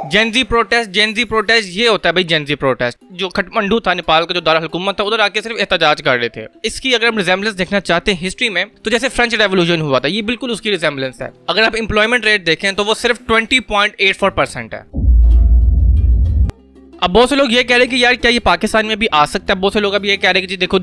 Gen Z protest ये होता है भाई। जेनजी प्रोटेस्ट जो काठमांडू था, नेपाल का जो दारुल हुकूमत था, उधर आके सिर्फ एहतजाज कर रहे थे। इसकी अगर हम रिजेम्बलेंस देखना चाहते हैं हिस्ट्री में, तो जैसे फ्रेंच रेवोल्यूशन हुआ था, ये बिल्कुल उसकी रिजेम्बलेंस है। अगर आप एम्प्लॉयमेंट रेट देखें तो वो सिर्फ 20.84% है। अब बहुत से लोग ये कह रहे हैं कि यार क्या ये पाकिस्तान में भी आ सकता है। बहुत से लोग अब ये कह रहे हैं कि जी देखो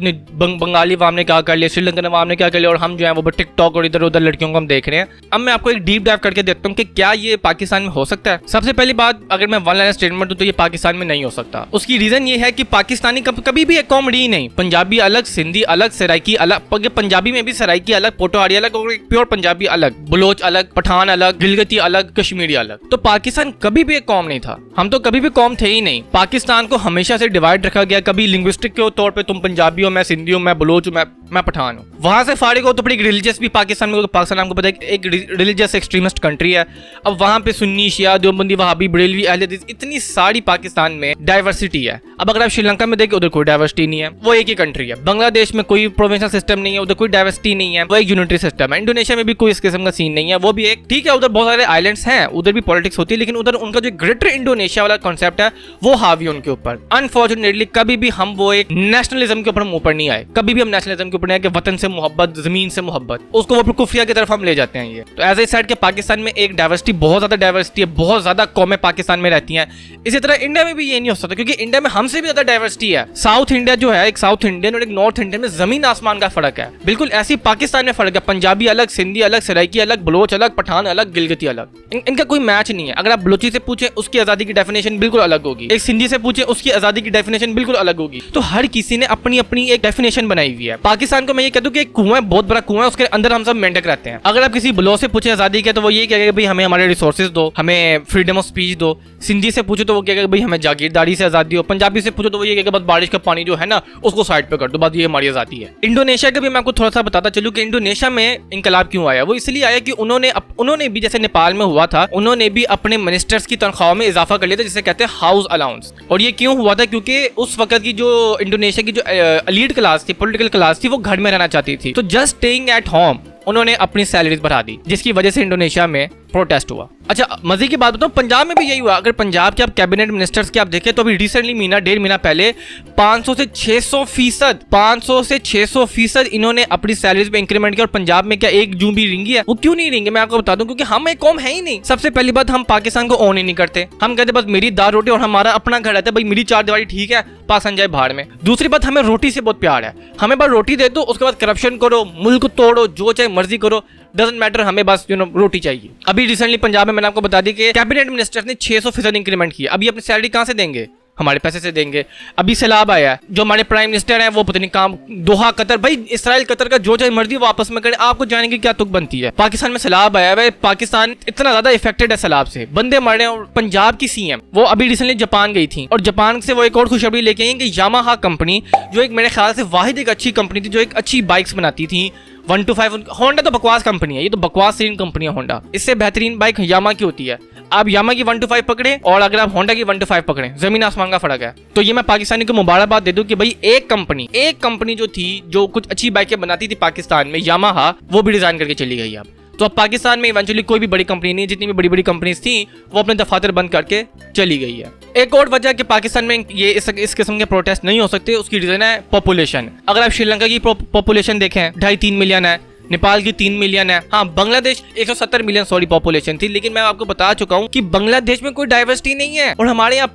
बंगाली वाम ने क्या कर लिया, श्रीलंकन वाम ने क्या कर लिया, और हम जो है वो टिकटॉक और इधर उधर लड़कियों को हम देख रहे हैं। अब मैं आपको एक डीप डाइव करके देखता हूँ कि क्या ये पाकिस्तान में हो सकता है। सबसे पहली बात, अगर मैं वन लाइन स्टेटमेंट दूं तो ये पाकिस्तान में नहीं हो सकता। उसकी रीजन ये है कि पाकिस्तानी कभी भी एक कॉमेडी ही नहीं। पंजाबी अलग, सिंधी अलग, सराइकी अलग, पंजाबी में भी सराइकी अलग, पोटोहारी अलग, और प्योर पंजाबी अलग, बलोच अलग, पठान अलग, गिलगिती अलग, कश्मीरी अलग। तो पाकिस्तान कभी भी एक कौम नहीं था। हम तो कभी भी कौम थे ही नहीं। पाकिस्तान को हमेशा से डिवाइड रखा गया। कभी लिंग्विस्टिक के तौर पे तुम पंजाबी हो, मैं सिंधी हूं, मैं बलोच हूं, मैं पठान हूं। वहां से फारिग हो तो बड़ी रिलीजियस भी पाकिस्तान में, पाकिस्तान आपको पता है एक रिलीजियस एक्सट्रीमिस्ट कंट्री है। अब वहां पे सुन्नी, शिया, देवबंदी, वहाबी, बरेलवी, अहले हदीस, इतनी सारी पाकिस्तान में डाइवर्सिटी है। अब अगर आप श्रीलंका में देखें, उधर कोई डाइवर्सिटी नहीं है, वो एक ही कंट्री है। बांग्लादेश में कोई प्रोविंशियल सिस्टम नहीं है, उधर कोई डाइवर्सिटी नहीं है, वो एक यूनिटरी सिस्टम है। इंडोनेशिया में भी कोई इस किस्म का सीन नहीं है, वो भी एक ठीक है। उधर बहुत सारे आइलैंड्स हैं, उधर भी पॉलिटिक्स होती है, लेकिन उधर उनका जो ग्रेटर इंडोनेशिया वाला कॉन्सेप्ट है वो हावी उनके ऊपर। अनफॉर्चुनेटली कभी भी हम वो एक नेशनलिज्म के ऊपर हम ऊपर नहीं आए। कभी भी हम नेशनलिज्म के ऊपर नहीं आए कि वतन से मोहब्बत, जमीन से मोहब्बत, उसको वो कुफरिया की तरफ हम ले जाते हैं। ये तो एज ए साइड के पाकिस्तान में एक डाइवर्सिटी, बहुत ज्यादा डाइवर्सिटी है, बहुत ज्यादा कौमें पाकिस्तान में रहती हैं। इसी तरह इंडिया में भी ये नहीं हो सकता, क्योंकि इंडिया में हमसे भी ज्यादा डाइवर्सिटी है। साउथ इंडिया जो है, एक साउथ इंडियन और एक नॉर्थ इंडियन में जमीन आसमान का फर्क है। बिल्कुल ऐसी पाकिस्तान में फर्क है। पंजाबी अलग, सिंधी अलग, सराइकी अलग, बलोच अलग, पठान अलग, गिलगिती अलग। इनका कोई मैच नहीं है। अगर आप बलोची से पूछे, उसकी आजादी की डेफिनेशन बिल्कुल अलग होगी। एक सिंधी से पूछे, उसकी आजादी की डेफिनेशन बिल्कुल अलग होगी। तो हर किसी ने अपनी अपनी एक डेफिनेशन बनाई हुई है। पाकिस्तान को मैं ये कह दूं कि एक कुआं है, बहुत बड़ा कुआं है, उसके अंदर हम सब मेंढक रहते हैं। अगर आप किसी बलोच से पूछे आजादी क्या, तो वो ये कहेगा भाई हमें हमारे रिसोर्सेज दो, हमें फ्रीडम ऑफ स्पीच दो। सिंधी से पूछो तो वो कहेगा भाई हमें जागीरदारी से आजादी हो। पंजाबी से पूछो तो वो ये कहेगा बस बारिश का पानी जो है ना उसको साइड पे कर दो, बस ये हमारी आजादी है। इंडोनेशिया का भी मैं आपको थोड़ा सा बताता चलूं कि इंडोनेशिया में इंकलाब क्यों आया। वो इसलिए आया कि उन्होंने भी, जैसे नेपाल में हुआ था, उन्होंने भी अपने मिनिस्टर्स की तनख्वाहों में इजाफा कर लिया था, जिसे कहते हैं हाउस अलाउंस। और ये क्यों हुआ था? क्योंकि उस वक्त की जो इंडोनेशिया की जो एलीट क्लास थी, पॉलिटिकल क्लास थी, वो घर में रहना चाहती थी। तो जस्ट स्टेइंग एट होम उन्होंने अपनी सैलरीज बढ़ा दी, जिसकी वजह से इंडोनेशिया में प्रोटेस्ट हुआ। अच्छा, मजे की बात बताऊं, पंजाब में भी यही हुआ। अगर पंजाब के आप कैबिनेट मिनिस्टर्स के आप देखें तो अभी रिसेंटली डेढ़ महीना पहले 500 से 600% इन्होंने अपनी सैलरीज में इंक्रीमेंट किया। और पंजाब में क्या एक जून भी रिंगी है? वो क्यों नहीं रिंगे, मैं आपको बता दूं, क्योंकि हम एक कौम है ही नहीं। सबसे पहली बात, हम पाकिस्तान को ओन ही नहीं करते। हम कहते बस मेरी दाल रोटी और हमारा अपना घर रहता है, भाई मेरी चार दीवारी ठीक है, पाकिस्तान जाए बाहर में। दूसरी बात, हमें रोटी से बहुत प्यार है। हमें बस रोटी दे दो, उसके बाद करप्शन करो, मुल्क तोड़ो, जो चाहे मर्जी करो, डजंट मैटर, हमें बस रोटी चाहिए। अभी रिसेंटली पंजाब में मैंने आपको बता दी कि कैबिनेट मिनिस्टर ने 600% इंक्रीमेंट किया। अभी अपनी सैलरी कहां से देंगे? हमारे पैसे से देंगे। अभी सैलाब आया है, जो हमारे प्राइम मिनिस्टर हैं वो पता नहीं काम, दोहा, कतर, भाई इसराइल कतर का जो चाहे मर्जी वो आपस में करें, आपको जाने की क्या तुक बनती है? पाकिस्तान में सैलाब आया है, पाकिस्तान इतना ज्यादा इफेक्टेड है सैलाब से, बंदे मर रहे हैं। और पंजाब की सीएम वो अभी रिसेंटली जापान गई थी, और जापान से वो एक और खुशखबरी लेके आई कि यामाहा कंपनी, जो एक मेरे ख्याल से वाहिद एक अच्छी कंपनी थी, जो एक अच्छी बाइक्स बनाती थी, 125। होंडा तो बकवास कंपनी है, ये तो बकवास तीन कंपनी है होंडा। इससे बेहतरीन बाइक यामा की होती है। आप यामा की 125 पकड़े और अगर आप होंडा की 125 पकड़े, जमीन आसमान का फर्क है। तो ये मैं पाकिस्तानी को मुबारकबाद दे दूं कि भाई एक कंपनी जो थी, जो कुछ अच्छी बाइकें बनाती थी पाकिस्तान में, यामाहा, वो भी डिजाइन करके चली गई अब। तो अब पाकिस्तान में इवेंचुअली कोई भी बड़ी कंपनी नहीं, जितनी भी बड़ी बड़ी कंपनीज थी वो अपने दफातर बंद करके चली गई है। एक और वजह कि पाकिस्तान में ये इस किस्म के प्रोटेस्ट नहीं हो सकते, उसकी रीजन है पॉपुलेशन। अगर आप श्रीलंका की पॉपुलेशन देखें, 2.5-3 मिलियन है, नेपाल की 3 मिलियन है, हाँ बांग्लादेश 170 मिलियन पॉपुलेशन थी। लेकिन मैं आपको बता चुका हूँ कि बांग्लादेश में कोई डाइवर्सिटी नहीं है, और हमारे यहाँ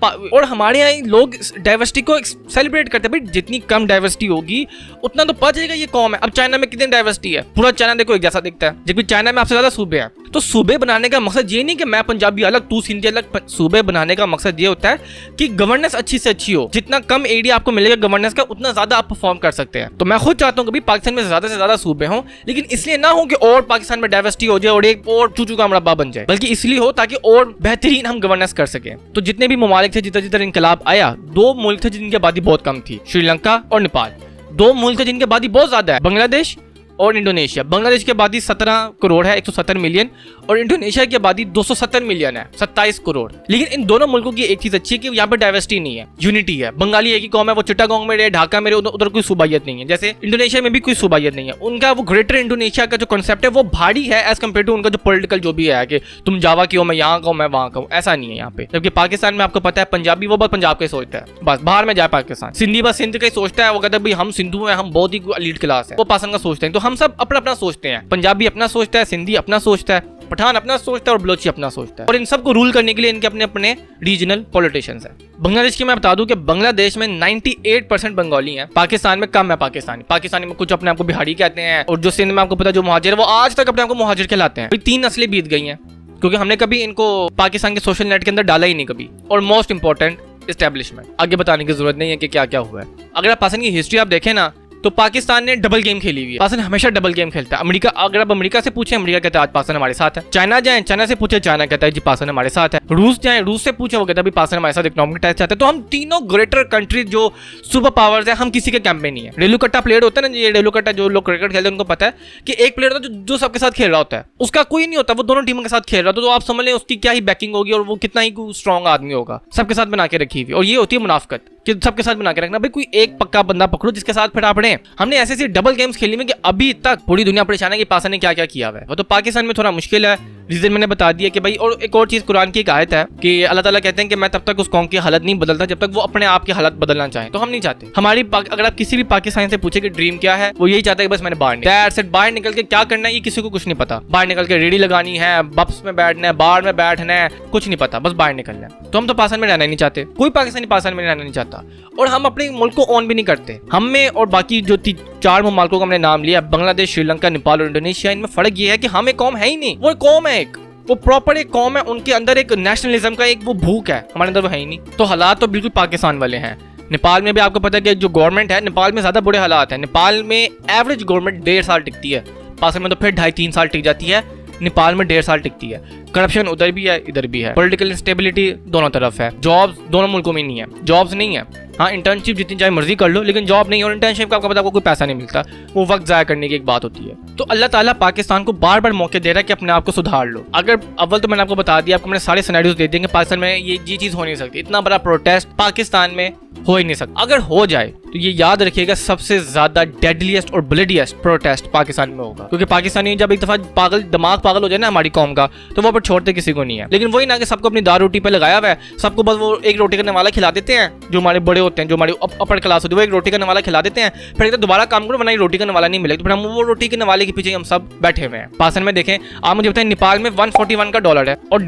लोग डाइवर्सिटी को सेलिब्रेट करते हैं। भाई जितनी कम डाइवर्सिटी होगी उतना तो पता चलेगा ये कौम है। अब चाइना में कितनी डाइवर्सिटी है? पूरा चाइना देखो एक जैसा दिखता है, जबकि चाइना में आपसे ज्यादा सूबे हैं। तो सूबे बनाने का मकसद ये नहीं कि मैं पंजाबी अलग, तू सिंधी अलग। सूबे बनाने का मकसद ये होता है कि गवर्नेंस अच्छी से अच्छी हो। जितना कम एरिया आपको मिलेगा गवर्नेंस का, उतना ज्यादा आप परफॉर्म कर सकते हैं। तो मैं खुद चाहता हूँ कि पाकिस्तान में ज्यादा से ज्यादा सूबे हों, लेकिन इसलिए ना हो कि और पाकिस्तान में डाइवर्सिटी हो जाए और एक और चूचू का मरब्बा बन जाए, बल्कि इसलिए हो ताकि और बेहतरीन हम गवर्नेंस कर सकें। तो जितने भी ममालिक थे जिधर जिधर इनकलाब आया, 2 मुल्क थे जिनकी आबादी बहुत कम थी, श्रीलंका और नेपाल। 2 मुल्क थे जिनकी आबादी बहुत ज्यादा है, बांग्लादेश और इंडोनेशिया। बांग्लादेश की आबादी 17 करोड़ है, 170 मिलियन, और इंडोनेशिया की आबादी 270 मिलियन है, 27 करोड़। लेकिन इन दोनों मुल्कों की एक चीज अच्छी है कि यहाँ पे डाइवर्सिटी नहीं है, यूनिटी है। बंगाली एक ही कौम है, वो चिट्टागोंग में रहे, ढाका में रहे, उधर कोई सूबाइयत नहीं है। जैसे इंडोनेशिया में भी कोई सूबाइयत नहीं है। उनका वो ग्रेटर इंडोनेशिया का जो कॉन्सेप्ट है वो भारी है एज कम्पेयर टू उनका जो पॉलिटिकल जो भी है कि तुम जावा की हो, मैं यहाँ का हूँ, मैं वहाँ का हूँ, ऐसा नहीं है यहाँ पे। जबकि पाकिस्तान में आपको पता है पंजाबी वो बस पंजाब का ही सोचता है, बस बाहर में जाए पाकिस्तान। सिंधी बस सिंध का ही सोचता है, वो कहता है भाई हम सिंधु हैं, हम बहुत ही एलीट क्लास है, वो पाकिस्तान का सोचते हैं। तो हम सब अपना अपना सोचते हैं, पंजाबी अपना सोचता है, सिंधी अपना सोचता है, पठान अपना सोचता है और बलोची अपना सोचता है। और इन सबको रूल करने के लिए इनके अपने अपने रीजनल पॉलिटिशियंस हैं। बांग्लादेश की मैं बता दूं कि बांग्लादेश में 98% बंगाली हैं, पाकिस्तान में कम है पाकिस्तानी में कुछ अपने आपको बिहारी कहते हैं, और जो सिंध में आपको पता है जो मुहाजिर वो आज तक अपने आपको मुहाजिर कहलाते हैं। 3 नस्लें बीत गई हैं क्योंकि हमने कभी इनको पाकिस्तान के सोशल नेट के अंदर डाला ही नहीं कभी। और मोस्ट इंपॉर्टेंट एस्टेब्लिशमेंट, आगे बताने की जरूरत नहीं है कि क्या क्या हुआ है। अगर आप पाकिस्तान की हिस्ट्री आप देखें ना तो पाकिस्तान ने डबल गेम खेली हुई है। पाकिस्तान हमेशा डबल गेम खेलता है। अमेरिका, अगर आप अमेरिका से पूछे अमेरिका कहता है आज पाकिस्तान हमारे साथ है। चाइना जाए, चाइना से पूछे चाइना कहता है जी पाकिस्तान हमारे साथ है। रूस जाए, रूस से पूछे वो कहता है भी पाकिस्तान हमारे साथ इकोनॉमिक अटैच चाहते हैं। तो हम तीनों ग्रेटर कंट्री जो सुपर पावर्स है, हम किसी के कैंप में नहीं है। रेलू कट्टा प्लेयर होता है ना, ये रेलू कट्टा जो लोग क्रिकेट खेलते हैं उनको पता है कि एक प्लेयर होता है जो सबके साथ खेल रहा होता है, उसका कोई नहीं होता, वो दोनों टीमों के साथ खेल रहा होता है। तो आप समझ लें उसकी क्या ही बैकिंग होगी और वो कितना ही स्ट्रॉन्ग आदमी होगा, सबके साथ बना के रखी हुई। और ये होती है मुनाफिकत कि सबके साथ बना के रखना। भाई कोई एक पक्का बंदा पकड़ो जिसके साथ फिर आप रहे। हमने ऐसे डबल गेम्स खेली में कि अभी तक पूरी दुनिया परेशान है कि पाकिस्तान ने क्या क्या किया हुआ है। वो तो पाकिस्तान में थोड़ा मुश्किल है, रीजन मैंने बता दिया कि भाई। और एक और चीज, कुरान की एक आयत है कि अल्लाह ताला कहते हैं कि मैं तब तक उस कौम की हालत नहीं बदलता जब तक वो अपने आप की हालत बदलना चाहे। तो हम नहीं चाहते। हमारी अगर आप किसी भी पाकिस्तानी से पूछे कि ड्रीम क्या है, वो यही चाहता है कि बस मैंने बाहर निकल के क्या करना है ये किसी को कुछ नहीं पता। बाहर निकल के रेडी लगानी है, बप्स में बैठना है, बार में बैठना है, कुछ नहीं पता, बस बाहर निकलना है। तो हम तो पाकिस्तान में रहना नहीं चाहते, कोई पाकिस्तानी पाकिस्तान में रहना नहीं चाहता। और हम अपने मुल्क को ऑन भी नहीं करते। हम में और बाकी जो 4 मुल्कों का हमने नाम लिया, बांग्लादेश, श्रीलंका, नेपाल और इंडोनेशिया, इनमें फर्क ये है कि हम एक कौम है ही नहीं, वो कौम है एक, वो प्रॉपर एक कौम है। उनके अंदर एक नेशनलिज्म का एक वो भूख है, हमारे अंदर वो है ही नहीं। तो हालात तो बिल्कुल पाकिस्तान वाले हैं। नेपाल में भी आपको पता है कि जो गवर्नमेंट है नेपाल में ज्यादा बुरे हालात है। नेपाल में एवरेज गवर्नमेंट 1.5 साल टिकती है, पाकिस्तान में तो फिर 2.5-3 साल टिक जाती है, नेपाल में 1.5 साल टिकती है। करप्शन उधर भी है इधर भी है, पॉलिटिकल इंस्टेबिलिटी दोनों तरफ है, जॉब्स दोनों मुल्कों में नहीं है, जॉब्स नहीं है। हाँ, इंटर्नशिप जितनी चाहे मर्जी कर लो लेकिन जॉब नहीं, और इंटर्नशिप का आपको पता कोई पैसा नहीं मिलता, वो वक्त जाया करने की एक बात होती है। तो अल्लाह ताला पाकिस्तान को बार बार मौके दे रहा है कि अपने आप को सुधार लो। अगर अव्वल तो मैंने आपको बता दिया, आपको मैंने सारे सिनेरियोज दे देंगे, पाकिस्तान में ये चीज हो नहीं सकती। इतना बड़ा प्रोटेस्ट पाकिस्तान में हो ही नहीं सकता। अगर हो जाए तो ये याद रखिएगा सबसे ज्यादा डेडलीस्ट और ब्लडीएस्ट प्रोटेस्ट पाकिस्तान में होगा, क्योंकि पाकिस्तानी जब एक दफा दिमाग पागल हो जाए ना हमारी कौम का, तो वो पर छोड़ते किसी को नहीं है। लेकिन वही ना कि सबको अपनी दाल रोटी पे लगाया हुआ है, सबको बस वो एक रोटी करने वाला खिला देते हैं, जो हमारे बड़े होते हैं, जो हमारी अपर क्लास होती है, वो एक रोटी करने वाला खिला देते हैं, फिर दोबारा काम करो वरना रोटी करने वाला नहीं मिलेगा। तो फिर हम वो रोटी करने वाले के पीछे हम सब बैठे हुए हैं। पाकिस्तान में देखें आप, मुझे बताएं नेपाल में 141 का डॉलर है, और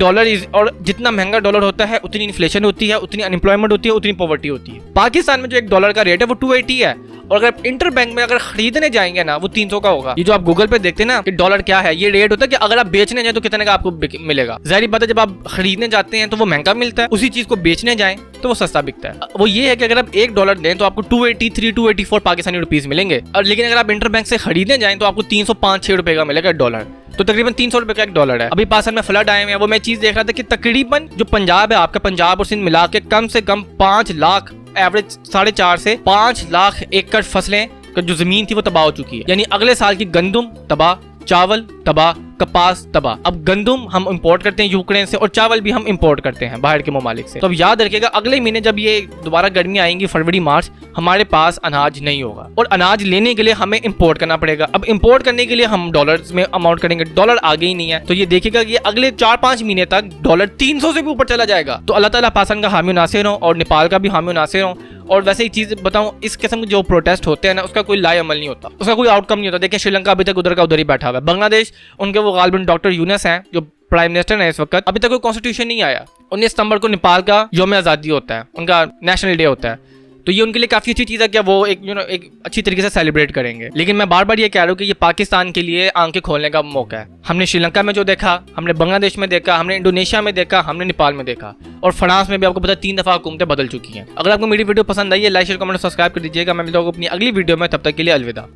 और जितना महंगा डॉलर होता है उतनी इन्फ्लेशन होती है, उतनी अनएम्प्लॉयमेंट होती है, उतनी पॉवर्टी होती है। पाकिस्तान में जो $1 का रेट है वो 280 है, और अगर इंटर बैंक में अगर खरीदने जाएंगे ना वो 300 का होगा। ये जो आप गूगल पे देखते हैं ना कि डॉलर क्या है, ये रेट होता है कि अगर आप बेचने जाए तो कितने का आपको मिलेगा। जाहिर बात है जब आप खरीदने जाते हैं तो वो महंगा मिलता है, उसी चीज को बेचने जाएं तो वो सस्ता बिकता है। वो ये है कि अगर आप $1 दें तो आपको 283 284 पाकिस्तानी रुपीस मिलेंगे, और लेकिन अगर आप इंटर बैंक से खरीदने जाएं तो आपको 305-6 रुपए का मिलेगा $1। तो तकरीबन 300 रुपए का $1 है। अभी पाकिस्तान में फ्लड आए हुए हैं, वो मैं चीज देख रहा था कि तकरीबन जो पंजाब है आपका, पंजाब और सिंध मिला के कम से कम 5 लाख एवरेज 4.5 से 5 लाख एकड़ फसलें जो जमीन थी वो तबाह हो चुकी है। यानी अगले साल की गंदुम तबाह, चावल तबाह, कपास तबाह। अब गंदुम हम इंपोर्ट करते हैं यूक्रेन से, और चावल भी हम इंपोर्ट करते हैं बाहर के ममालिक से। तो अब याद रखिएगा अगले महीने जब ये दोबारा गर्मी आएंगी, फरवरी मार्च, हमारे पास अनाज नहीं होगा, और अनाज लेने के लिए हमें इंपोर्ट करना पड़ेगा। अब इंपोर्ट करने के लिए हम डॉलर्स में अमाउंट करेंगे, डॉलर आगे ही नहीं है। तो ये देखिएगा कि अगले 4-5 महीने तक डॉलर 300 से भी ऊपर चला जाएगा। तो अल्लाह ताला पाकिस्तान का हामी नासिर हो और नेपाल का भी हामी नासिर हो। और वैसे एक चीज बताऊं, इस किस्म के जो प्रोटेस्ट होते हैं ना उसका कोई लाए अमल नहीं होता, उसका कोई आउटकम नहीं होता। देखिए श्रीलंका अभी तक उधर का उधर ही बैठा हुआ है। बांग्लादेश, उनके वो गालिबन डॉक्टर यूनुस हैं जो प्राइम मिनिस्टर है इस वक्त, अभी तक कोई कॉन्स्टिट्यूशन नहीं आया। 19 सितंबर को नेपाल का यौम आज़ादी होता है, उनका नेशनल डे होता है। तो ये उनके लिए काफी अच्छी चीज है कि वो एक अच्छी तरीके से सेलिब्रेट करेंगे। लेकिन मैं बार बार ये कह रहा हूँ कि ये पाकिस्तान के लिए आंखें खोलने का मौका है। हमने श्रीलंका में जो देखा, हमने बांग्लादेश में देखा, हमने इंडोनेशिया में देखा, हमने नेपाल में देखा, और फ्रांस में भी आपको पता 3 दफा हुकूमतें बदल चुकी हैं। अगर आपको मेरी वीडियो पसंद आई है, लाइक शेयर कमेंट सब्सक्राइब कर दीजिएगा। मैं मिलता हूँ अपनी अगली वीडियो में, तब तक के लिए अलविदा।